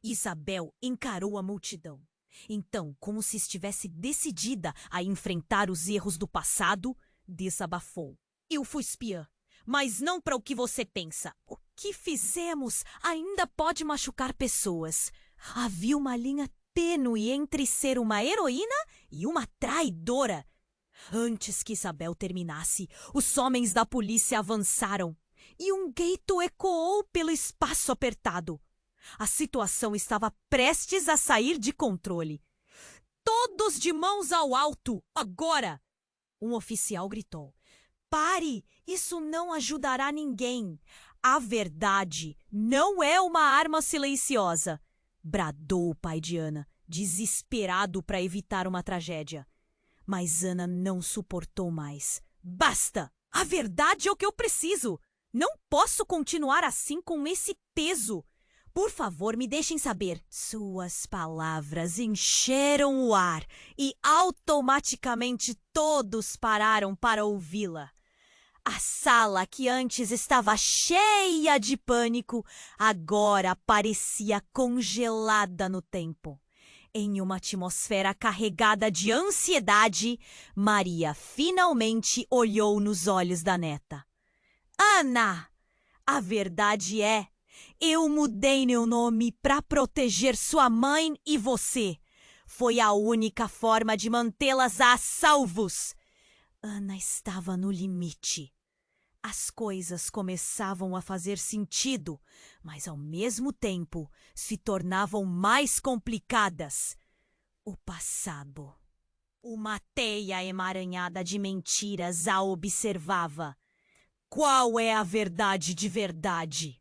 Isabel encarou a multidão. Então, como se estivesse decidida a enfrentar os erros do passado, desabafou: "Eu fui espiã, mas não para o que você pensa. O que fizemos ainda pode machucar pessoas. Havia uma linha tênue entre ser uma heroína e uma traidora." Antes que Isabel terminasse, os homens da polícia avançaram e um grito ecoou pelo espaço apertado. A situação estava prestes a sair de controle. "Todos de mãos ao alto, agora!" Um oficial gritou. "Pare! Isso não ajudará ninguém. A verdade não é uma arma silenciosa", bradou o pai de Ana, desesperado para evitar uma tragédia. Mas Ana não suportou mais. "Basta! A verdade é o que eu preciso! Não posso continuar assim com esse peso. Por favor, me deixem saber." Suas palavras encheram o ar e automaticamente todos pararam para ouvi-la. A sala, que antes estava cheia de pânico, agora parecia congelada no tempo. Em uma atmosfera carregada de ansiedade, Maria finalmente olhou nos olhos da neta. "Ana, a verdade é, eu mudei meu nome para proteger sua mãe e você. Foi a única forma de mantê-las a salvos." Ana estava no limite. As coisas começavam a fazer sentido, mas ao mesmo tempo se tornavam mais complicadas. O passado. Uma teia emaranhada de mentiras a observava. Qual é a verdade de verdade?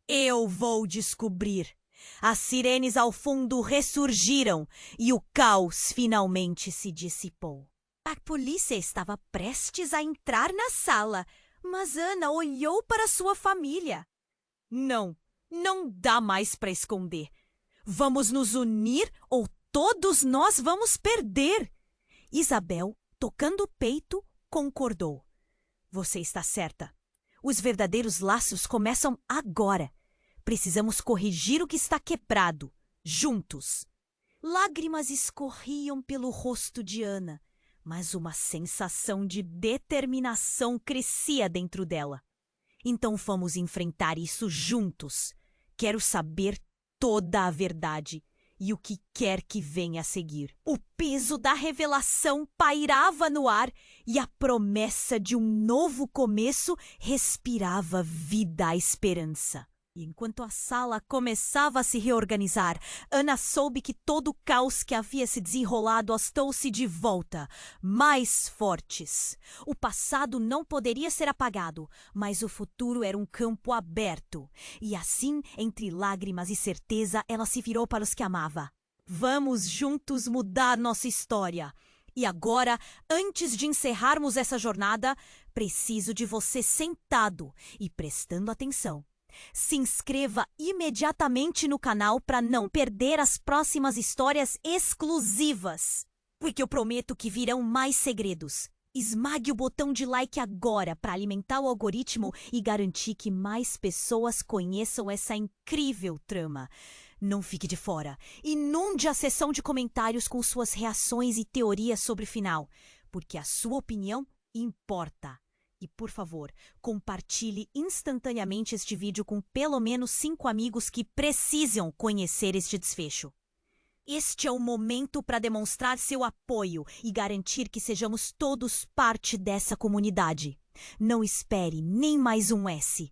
Eu vou descobrir. As sirenes ao fundo ressurgiram e o caos finalmente se dissipou. A polícia estava prestes a entrar na sala, mas Ana olhou para sua família. Não dá mais para esconder. Vamos nos unir ou Todos nós vamos perder. Isabel, tocando o peito, concordou. Você está certa. Os verdadeiros laços começam agora. Precisamos corrigir o que está quebrado, juntos. Lágrimas escorriam pelo rosto de Ana, mas uma sensação de determinação crescia dentro dela. Então vamos enfrentar isso juntos. Quero saber toda a verdade e o que quer que venha a seguir. O peso da revelação pairava no ar e a promessa de um novo começo respirava vida à esperança. E enquanto a sala começava a se reorganizar, Ana soube que todo o caos que havia se desenrolado astou-se de volta, mais fortes. O passado não poderia ser apagado, mas o futuro era um campo aberto. E assim, entre lágrimas e certeza, ela se virou para os que amava. Vamos juntos mudar nossa história. E agora, antes de encerrarmos essa jornada, preciso de você sentado e prestando atenção. Se inscreva imediatamente no canal para não perder as próximas histórias exclusivas, porque eu prometo que virão mais segredos. Esmague o botão de like agora para alimentar o algoritmo e garantir que mais pessoas conheçam essa incrível trama. Não fique de fora. Inunde a seção de comentários com suas reações e teorias sobre o final, porque a sua opinião importa. E, por favor, compartilhe instantaneamente este vídeo com pelo menos 5 amigos que precisam conhecer este desfecho. Este é o momento para demonstrar seu apoio e garantir que sejamos todos parte dessa comunidade. Não espere nem mais um S.